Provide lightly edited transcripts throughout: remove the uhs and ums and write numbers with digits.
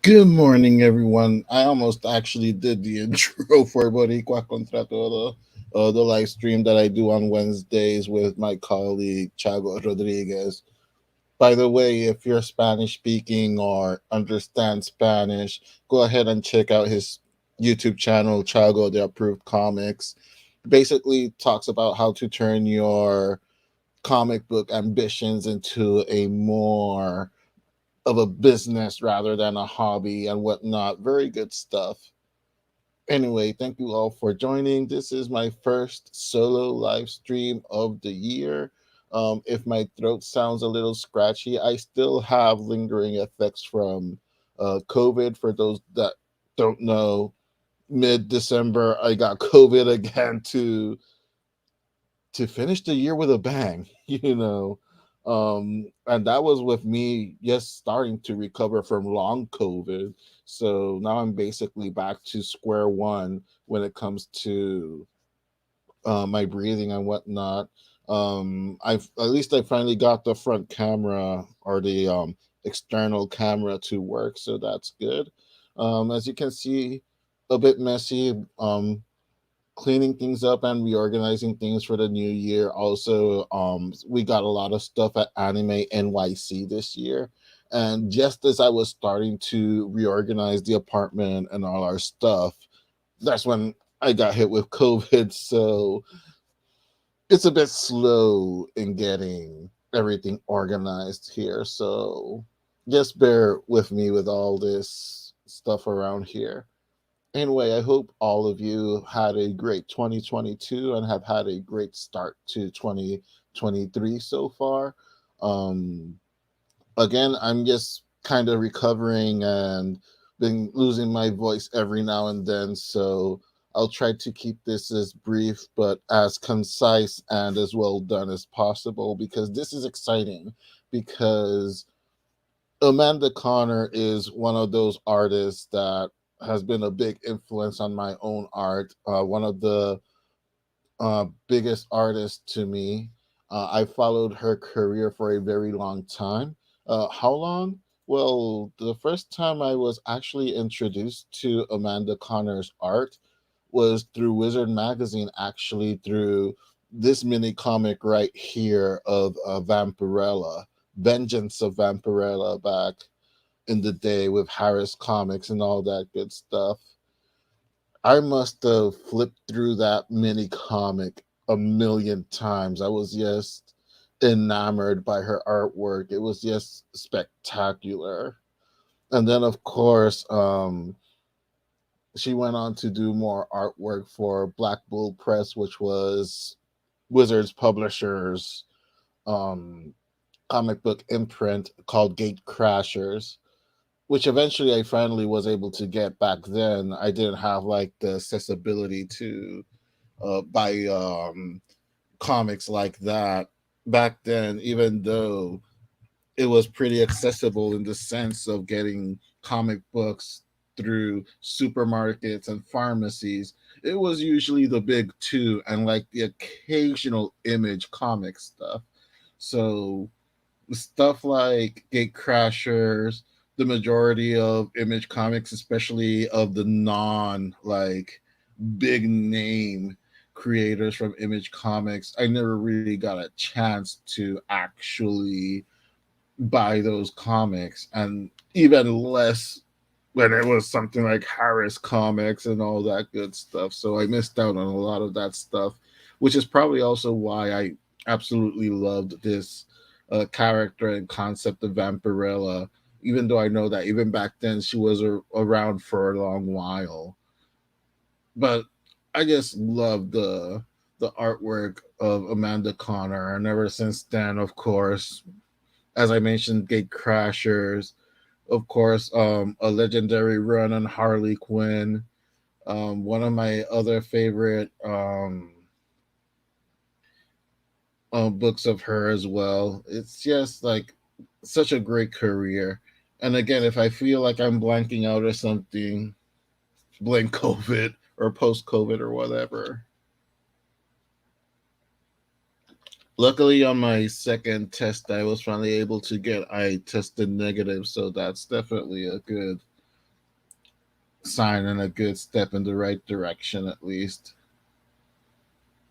Good morning, everyone. I almost actually did the intro for Boricua Contra Todo, the live stream that I do on Wednesdays with my colleague Chago Rodriguez. By the way, if you're Spanish speaking or understand Spanish, go ahead and check out his YouTube channel, Chago the Approved Comics. Basically, talks about how to turn your comic book ambitions into a more of a business rather than a hobby and whatnot. Very good stuff. Anyway, thank you all for joining. This is my first solo live stream of the year. If my throat sounds a little scratchy, I still have lingering effects from COVID. For those that don't know, mid-December, I got COVID again to finish the year with a bang, and that was with me just starting to recover from long COVID. So now I'm basically back to square one when it comes to my breathing and whatnot. I've at least I finally got the front camera or the external camera to work, so that's good. As you can see, a bit messy. Cleaning things up and reorganizing things for the new year. Also, we got a lot of stuff at Anime NYC this year. And just as I was starting to reorganize the apartment and all our stuff, that's when I got hit with COVID. So it's a bit slow in getting everything organized here. So just bear with me with all this stuff around here. Anyway, I hope all of you had a great 2022 and have had a great start to 2023 so far. Um, Again, I'm just kind of recovering and been losing my voice every now and then. So I'll try to keep this as brief but as concise and as well done as possible because this is exciting because Amanda Connor is one of those artists that has been a big influence on my own art. One of the biggest artists to me. I followed her career for a very long time. How long? Well, the first time I was actually introduced to Amanda Connor's art was through Wizard Magazine, actually, through this mini comic right here of Vampirella, Vengeance of Vampirella, back in the day with Harris Comics and all that good stuff. I must have flipped through that mini comic a million times. I was just enamored by her artwork. It was just spectacular. And then, of course, she went on to do more artwork for Black Bull Press, which was Wizards Publishers um, comic book imprint called Gate Crashers, which eventually I finally was able to get. Back then I didn't have like the accessibility to buy comics like that back then, even though it was pretty accessible in the sense of getting comic books through supermarkets and pharmacies. It was usually the big two and like the occasional Image comic stuff. So stuff like Gate Crashers, the majority of Image comics, especially of the non like big name creators from Image Comics, I never really got a chance to actually buy those comics, and even less when it was something like Harris Comics and all that good stuff. So I missed out on a lot of that stuff, which is probably also why I absolutely loved this character and concept of Vampirella, even though I know that even back then she was around for a long while. But I just love the artwork of Amanda Connor, and ever since then, of course, as I mentioned, Gate Crashers, of course, a legendary run on Harley Quinn. One of my other favorite books of her as well. It's just like such a great career. And again, if I feel like I'm blanking out or something, blame COVID or post COVID or whatever. Luckily, on my second test, I was finally able to get. I tested negative, so that's definitely a good sign and a good step in the right direction, at least.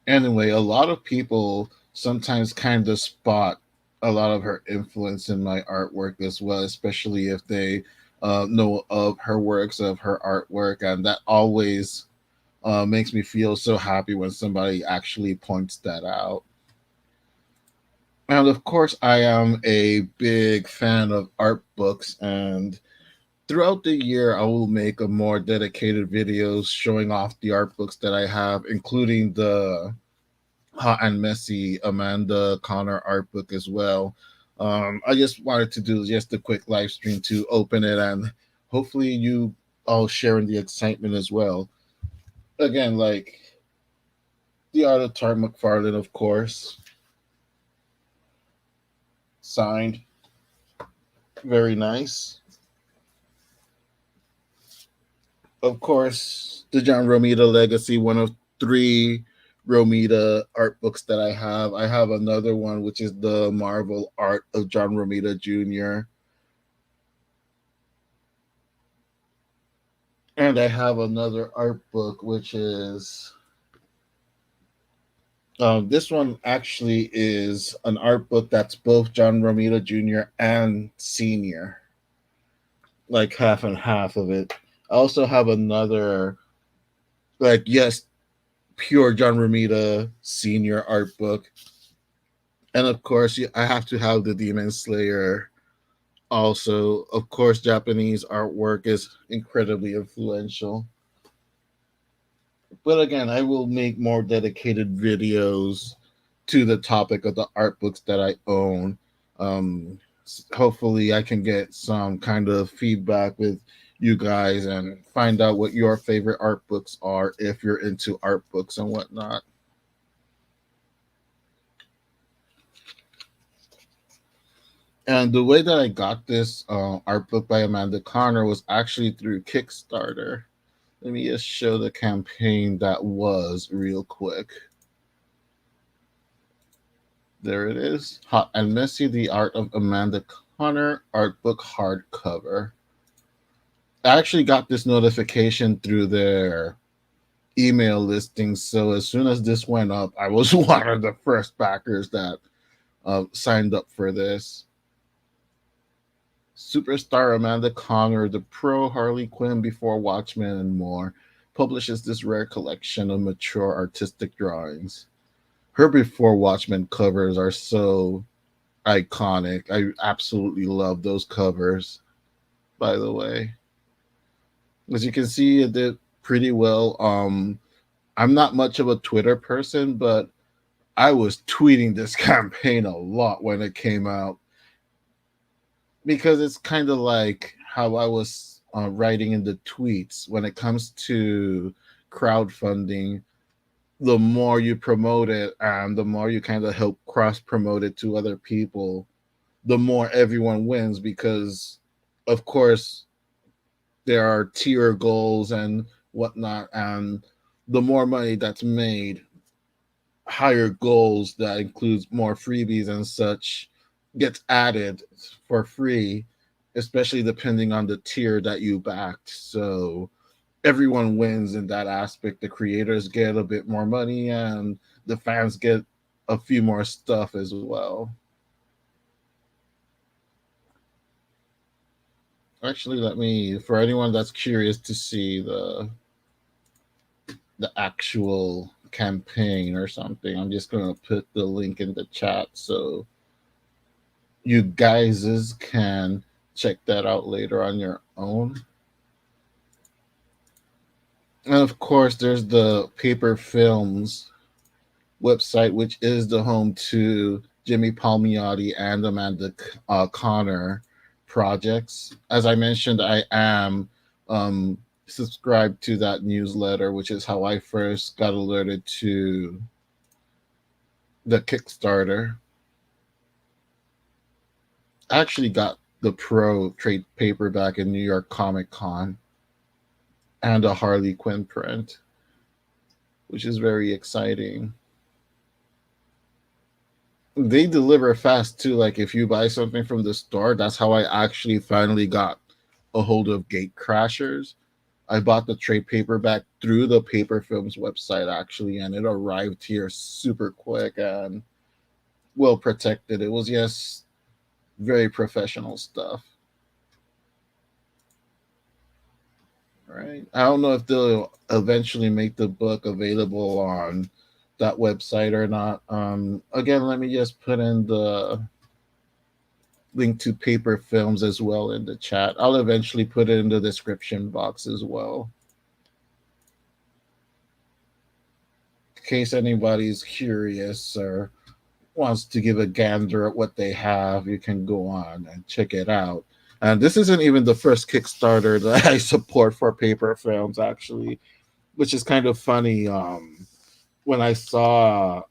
Anyway, a lot of people sometimes kind of spot a lot of her influence in my artwork as well, especially if they know of her works, of her artwork, and that always makes me feel so happy when somebody actually points that out. And of course, I am a big fan of art books, and throughout the year, I will make a more dedicated videos showing off the art books that I have, including the Hot and Messy Amanda Connor art book as well. I just wanted to do just a quick live stream to open it, and hopefully you all sharing the excitement as well. Again, like the art of Tar McFarlane, of course, signed, very nice. Of course, the John Romita Legacy, one of three Romita art books that I have. I have another one, which is the Marvel art of John Romita Jr. And I have another art book, which is this one actually is an art book that's both John Romita Jr. and Senior, like half and half of it. I also have another, like, yes, pure John Romita Senior art book. And of course, I have to have the Demon Slayer. Also, of course, Japanese artwork is incredibly influential. But again, I will make more dedicated videos to the topic of the art books that I own. Hopefully, I can get some kind of feedback with you guys and find out what your favorite art books are if you're into art books and whatnot. And the way that I got this art book by Amanda Connor was actually through Kickstarter. Let me just show the campaign that was real quick. There it is. Hot and Messy, the art of Amanda Connor, art book hardcover. I actually got this notification through their email listing. So as soon as this went up, I was one of the first backers that signed up for this. Superstar Amanda Connor, the pro Harley Quinn before Watchmen and more, publishes this rare collection of mature artistic drawings. Her before Watchmen covers are so iconic. I absolutely love those covers, by the way. As you can see, it did pretty well. I'm not much of a Twitter person, but I was tweeting this campaign a lot when it came out because it's kind of like how I was writing in the tweets when it comes to crowdfunding. The more you promote it and the more you kind of help cross promote it to other people, the more everyone wins because, of course, there are tier goals and whatnot, and the more money that's made, higher goals that includes more freebies and such gets added for free, especially depending on the tier that you backed. So everyone wins in that aspect. The creators get a bit more money and the fans get a few more stuff as well. Actually, let me, for anyone that's curious to see the actual campaign or something, I'm just gonna put the link in the chat so you guys can check that out later on your own. And of course, there's the Paper Films website, which is the home to Jimmy Palmiotti and Amanda Connor projects. As I mentioned, I am um, subscribed to that newsletter, which is how I first got alerted to the Kickstarter. I actually got the Pro trade paperback in New York Comic Con and a Harley Quinn print, which is very exciting. They deliver fast too. Like if you buy something from the store, that's how I actually finally got a hold of Gate Crashers. I bought the trade paperback through the Paper Films website actually, and it arrived here super quick and well protected. It was, yes, very professional stuff. Right. I don't know if they'll eventually make the book available on that website or not. Again, let me just put in the link to Paper Films as well in the chat. I'll eventually put it in the description box as well. In case anybody's curious or wants to give a gander at what they have, you can go on and check it out. And this isn't even the first Kickstarter that I support for Paper Films, actually, which is kind of funny. When I saw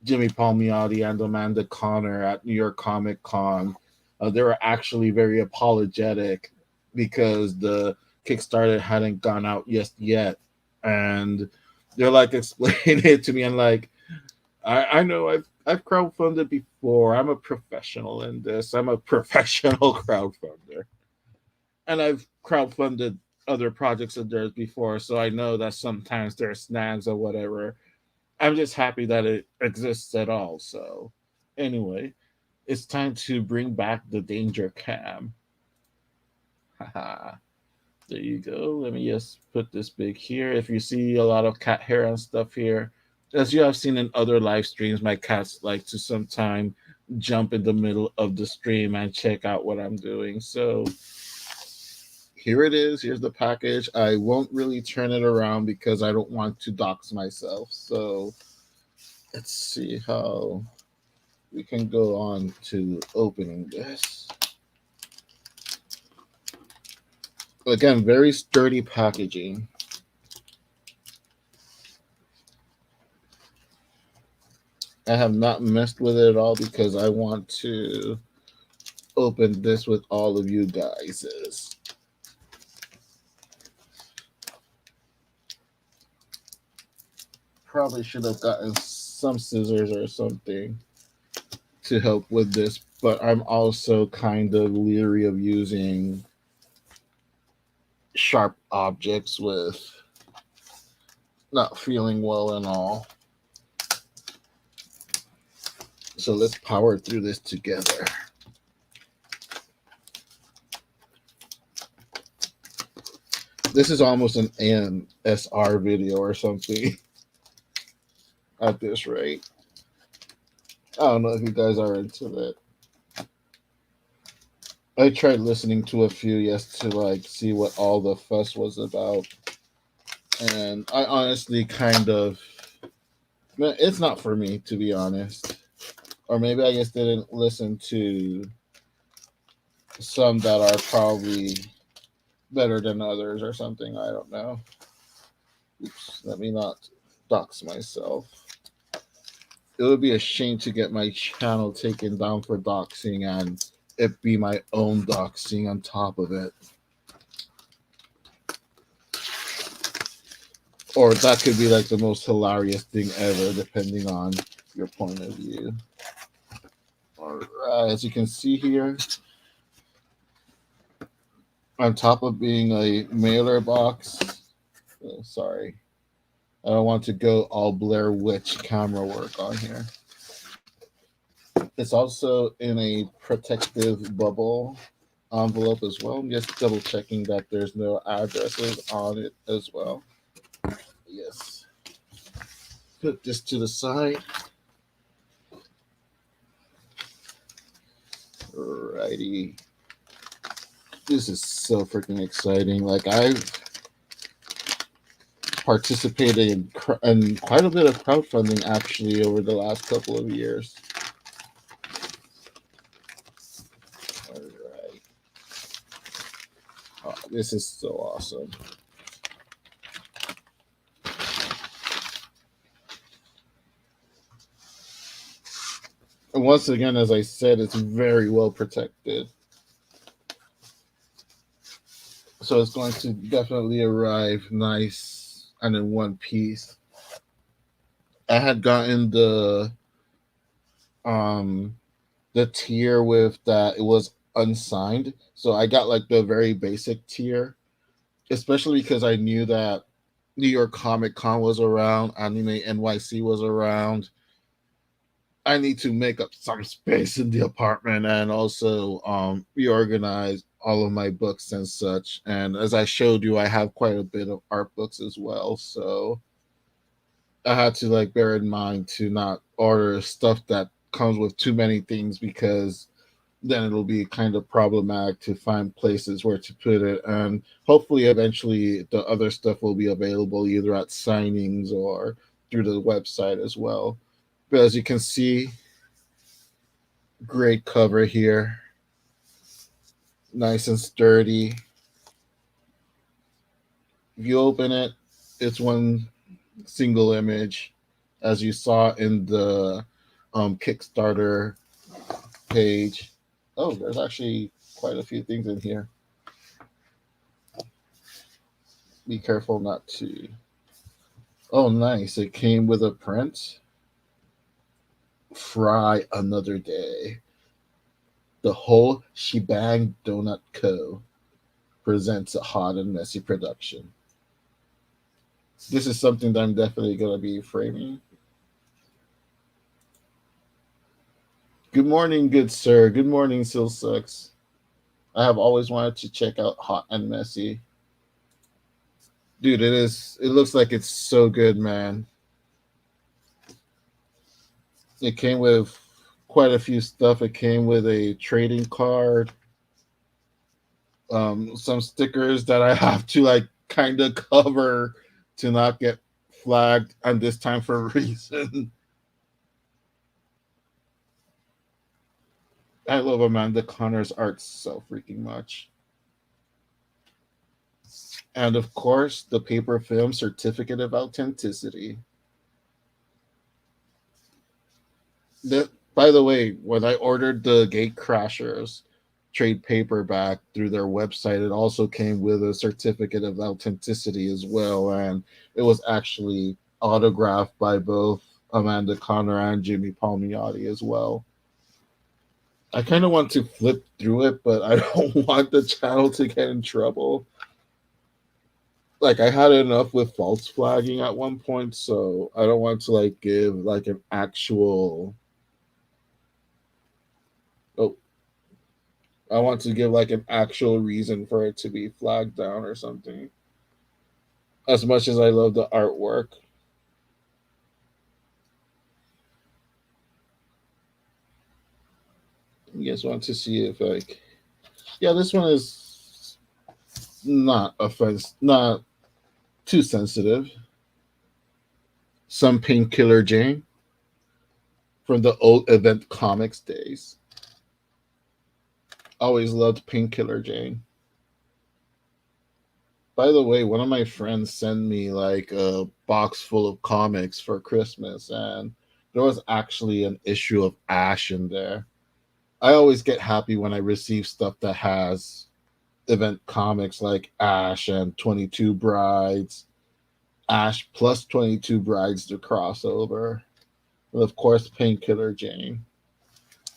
Jimmy Palmiotti and Amanda Connor at New York Comic Con, they were actually very apologetic because the Kickstarter hadn't gone out yet, and they're like explaining it to me and like, I know I've crowdfunded before. I'm a professional in this. I'm a professional crowdfunder, and I've crowdfunded other projects of theirs before, so I know that sometimes there's snags or whatever. I'm just happy that it exists at all. So, anyway, it's time to bring back the danger cam. Haha. There you go. Let me just put this big here. If you see a lot of cat hair and stuff here, as you have seen in other live streams, my cats like to sometime jump in the middle of the stream and check out what I'm doing. So here it is. Here's the package. I won't really turn it around because I don't want to dox myself. So let's see how we can go on to opening this. Again, very sturdy packaging. I have not messed with it at all because I want to open this with all of you guys. Probably should have gotten some scissors or something to help with this, but I'm also kind of leery of using sharp objects with not feeling well and all. So let's power through this together. This is almost an AMSR video or something at this rate. I don't know if you guys are into that. I tried listening to a few yes to like see what all the fuss was about, and I honestly kind of it's not for me to be honest, or maybe I just didn't listen to some that are probably better than others or something. I don't know. Oops, let me not dox myself. It would be a shame to get my channel taken down for doxing and it be my own doxing on top of it. Or that could be like the most hilarious thing ever, depending on your point of view. Alright, as you can see here, on top of being a mailer box, sorry, I don't want to go all Blair Witch camera work on here. It's also in a protective bubble envelope as well. I'm just double checking that there's no addresses on it as well. Yes. Put this to the side. Alrighty. This is so freaking exciting. Like I've participated in quite a bit of crowdfunding actually over the last couple of years. All right. Oh, this is so awesome. And once again, as I said, it's very well protected. So it's going to definitely arrive nice and in one piece. I had gotten um the tier with that it was unsigned. So I got like the very basic tier, especially because I knew that New York Comic Con was around, Anime NYC was around. I need to make up some space in the apartment and also reorganize all of my books and such. And as I showed you, I have quite a bit of art books as well. So I had to like bear in mind to not order stuff that comes with too many things because then it'll be kind of problematic to find places where to put it. And hopefully, eventually, the other stuff will be available either at signings or through the website as well. But as you can see, great cover here, nice and sturdy. If you open it, it's one single image, as you saw in the Kickstarter page. Oh, there's actually quite a few things in here. Be careful not to. Oh, nice. It came with a print. Fry Another Day. The Whole Shebang Donut Co. presents a hot and messy production. This is something that I'm definitely going to be framing. Good morning, good sir. Good morning, Silsucks. I have always wanted to check out Hot and Messy. Dude, it is. It looks like it's so good, man. It came with quite a few stuff. It came with a trading card, some stickers that I have to like kind of cover to not get flagged, and this time for a reason. I love Amanda Connor's art so freaking much. And of course, the paper film certificate of authenticity. By the way, when I ordered the Gate Crashers trade paperback through their website, it also came with a certificate of authenticity as well. And it was actually autographed by both Amanda Connor and Jimmy Palmiotti as well. I kind of want to flip through it, but I don't want the channel to get in trouble. Like I had enough with false flagging at one point, so I don't want to like give like an actual. Oh, I want to give like an actual reason for it to be flagged down or something. As much as I love the artwork, you guys want to see if like, yeah, this one is not too sensitive. Some Painkiller Jane from the old event comics days. Always loved Painkiller Jane. By the way, one of my friends sent me like a box full of comics for Christmas, and there was actually an issue of Ash in there. I always get happy when I receive stuff that has event comics like Ash and 22 Brides, Ash plus 22 Brides to crossover, and of course Painkiller Jane.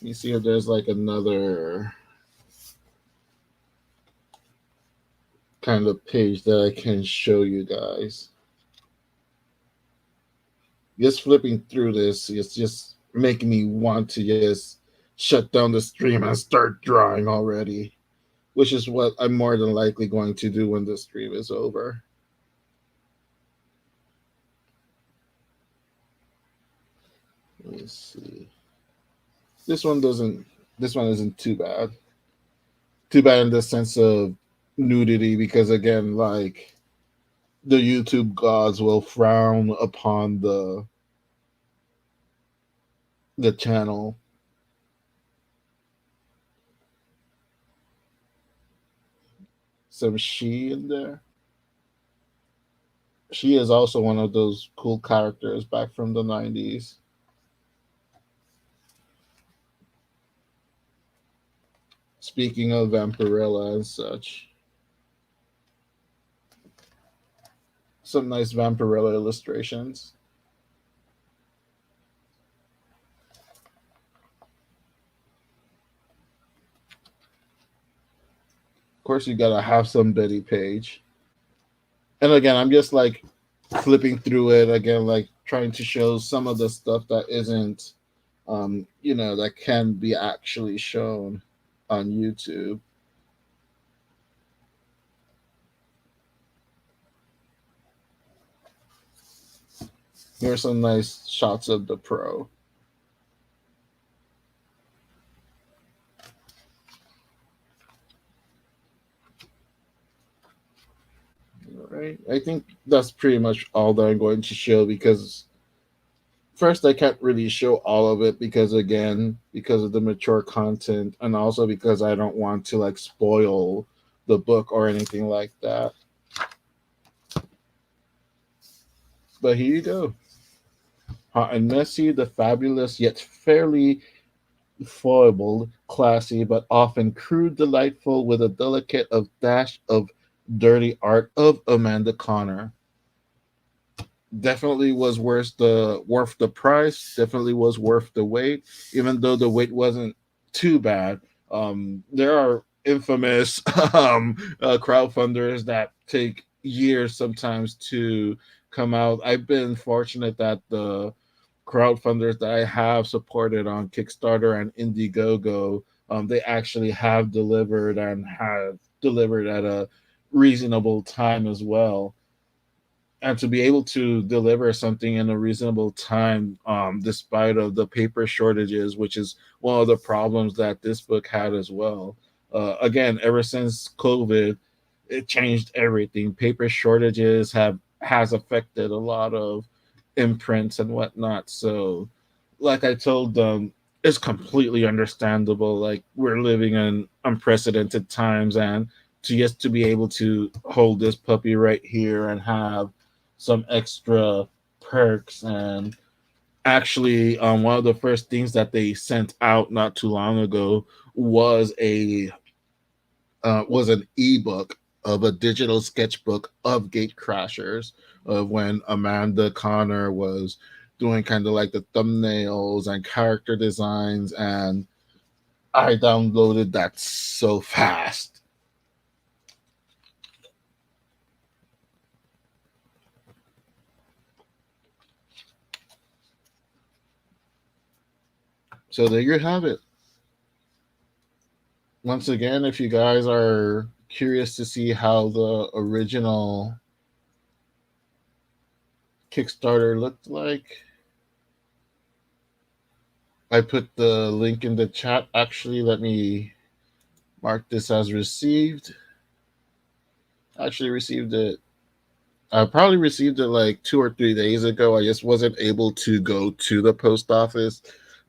You see if there's like another kind of page that I can show you guys. Just flipping through this, it's just making me want to just shut down the stream and start drawing already, which is what I'm more than likely going to do when the stream is over. Let me see. This one doesn't. This one isn't too bad. Too bad in the sense of nudity, because again, like the YouTube gods will frown upon the channel. Some she in there. She is also one of those cool characters back from the 90s. Speaking of Vampirella and such, some nice Vampirella illustrations. Of course, you gotta have some Betty Page. And again, I'm just like flipping through it again, like trying to show some of the stuff that isn't, that can be actually shown on YouTube. Here's some nice shots of the pro. All right, I think that's pretty much all that I'm going to show, because first I can't really show all of it because again, because of the mature content, and also because I don't want to like spoil the book or anything like that. But here you go. Hot and Messy, the fabulous yet fairly foibled, classy, but often crude, delightful, with a delicate of dash of dirty art of Amanda Connor. Definitely was worth the price. Definitely was worth the wait, even though the wait wasn't too bad. There are infamous crowdfunders that take years sometimes to come out. I've been fortunate that the crowdfunders that I have supported on Kickstarter and Indiegogo, they actually have delivered and have delivered at a reasonable time as well. And to be able to deliver something in a reasonable time, despite of the paper shortages, which is one of the problems that this book had as well. Again, ever since COVID, it changed everything. Paper shortages have has affected a lot of imprints and whatnot. So, like I told them, it's completely understandable. Like we're living in unprecedented times, and to be able to hold this puppy right here and have some extra perks. And actually, one of the first things that they sent out not too long ago was an ebook of a digital sketchbook of Gate Crashers, of when Amanda Connor was doing kind of like the thumbnails and character designs, and I downloaded that so fast. So there you have it. Once again, if you guys are curious to see how the original Kickstarter looked like. I put the link in the chat. Actually, let me mark this as received. Actually, received it. I probably received it like 2 or 3 days ago. I just wasn't able to go to the post office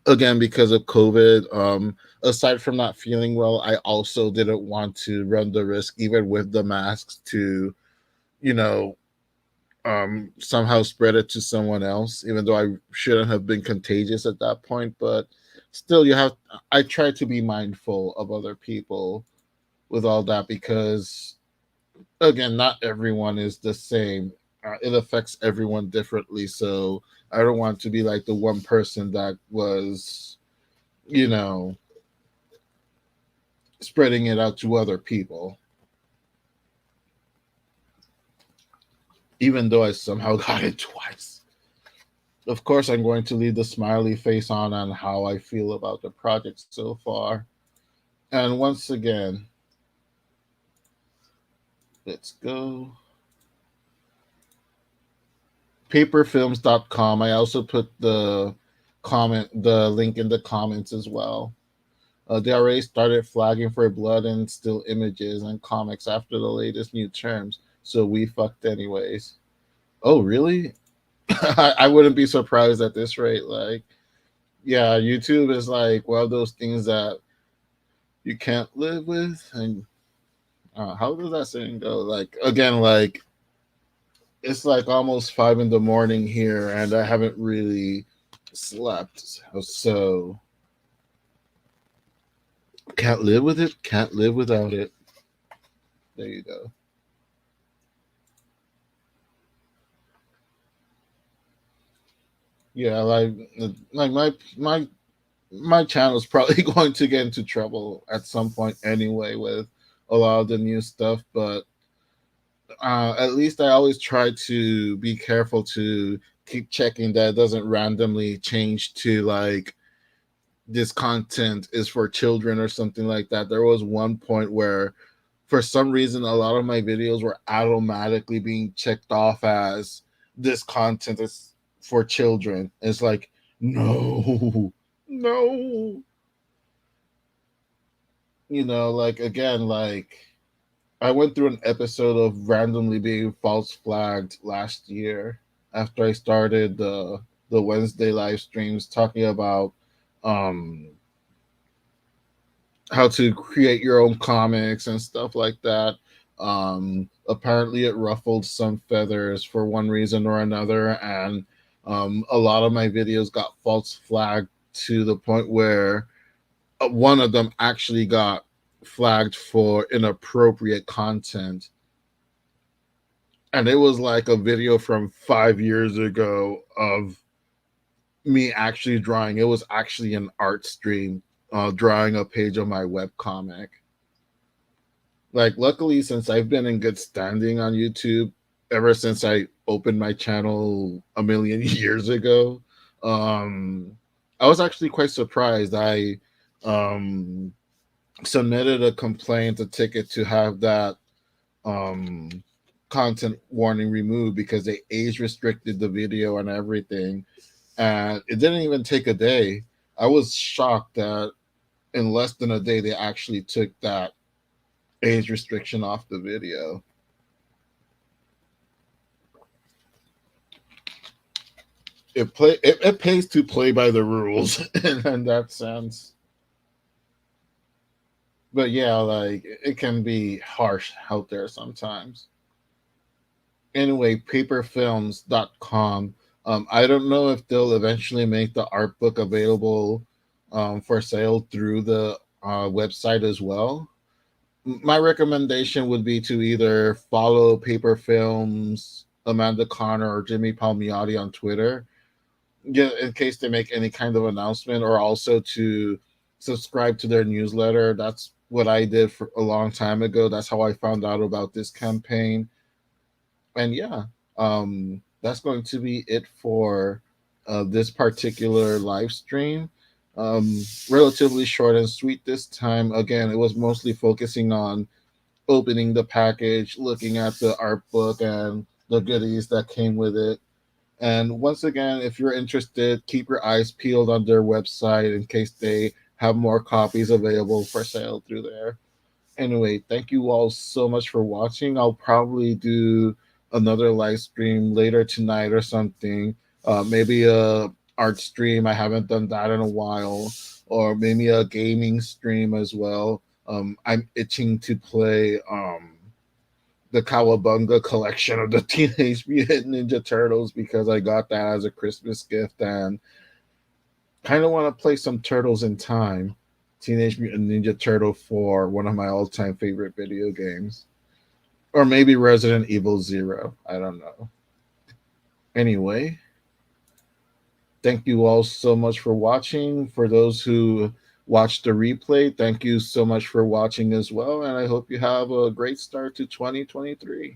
again because of COVID. Aside from not feeling well, I also didn't want to run the risk, even with the masks, to you know somehow spread it to someone else, even though I shouldn't have been contagious at that point. But still, I try to be mindful of other people with all that because, again, not everyone is the same. It affects everyone differently. So I don't want to be like the one person that was, you know, spreading it out to other people, even though I somehow got it twice. Of course, I'm going to leave the smiley face on how I feel about the project so far. And once again, let's go. Paperfilms.com. I also put the link in the comments as well. They already started flagging for blood and still images and comics after the latest new terms, so we fucked anyways. Oh, really? I wouldn't be surprised at this rate. Like, yeah, YouTube is like one of those things that you can't live with. And how does that saying go? Like, again, like it's like almost 5 in the morning here, and I haven't really slept. So can't live with it. Can't live without it. There you go. Yeah, like my channel is probably going to get into trouble at some point anyway with a lot of the new stuff, but at least I always try to be careful to keep checking that it doesn't randomly change to like this content is for children or something like that. There was one point where for some reason a lot of my videos were automatically being checked off as this content is for children. It's like, no, no. Like, again, like I went through an episode of randomly being false flagged last year after I started the Wednesday live streams talking about um how to create your own comics and stuff like that. Apparently, it ruffled some feathers for one reason or another, and a lot of my videos got false flagged to the point where one of them actually got flagged for inappropriate content. And it was like a video from 5 years ago of me actually drawing. It was actually an art stream, drawing a page of my web comic. Like, luckily, since I've been in good standing on YouTube ever since I opened my channel a million years ago, um, I was actually quite surprised. I um, submitted a complaint, a ticket to have that um, content warning removed because they age restricted the video and everything. And it didn't even take a day. I was shocked that in less than a day they actually took that age restriction off the video. It pays to play by the rules in that sense. But yeah, like it can be harsh out there sometimes. Anyway, paperfilms.com. I don't know if they'll eventually make the art book available for sale through the website as well. My recommendation would be to either follow Paper Films, Amanda Connor, or Jimmy Palmiotti on Twitter, yeah, in case they make any kind of announcement, or also to subscribe to their newsletter. That's what I did for a long time ago. That's how I found out about this campaign. And yeah, that's going to be it for this particular live stream. Relatively short and sweet this time. Again, it was mostly focusing on opening the package, looking at the art book and the goodies that came with it. And once again, if you're interested, keep your eyes peeled on their website in case they have more copies available for sale through there. Anyway, thank you all so much for watching. I'll probably do another live stream later tonight or something. Maybe a art stream. I haven't done that in a while, or maybe a gaming stream as well. I'm itching to play the Cowabunga collection of the Teenage Mutant Ninja Turtles because I got that as a Christmas gift and kind of want to play some Turtles in Time. Teenage Mutant Ninja Turtle 4, one of my all time favorite video games. Or maybe Resident Evil Zero. I don't know. Anyway, thank you all so much for watching. For those who watched the replay, thank you so much for watching as well. And I hope you have a great start to 2023.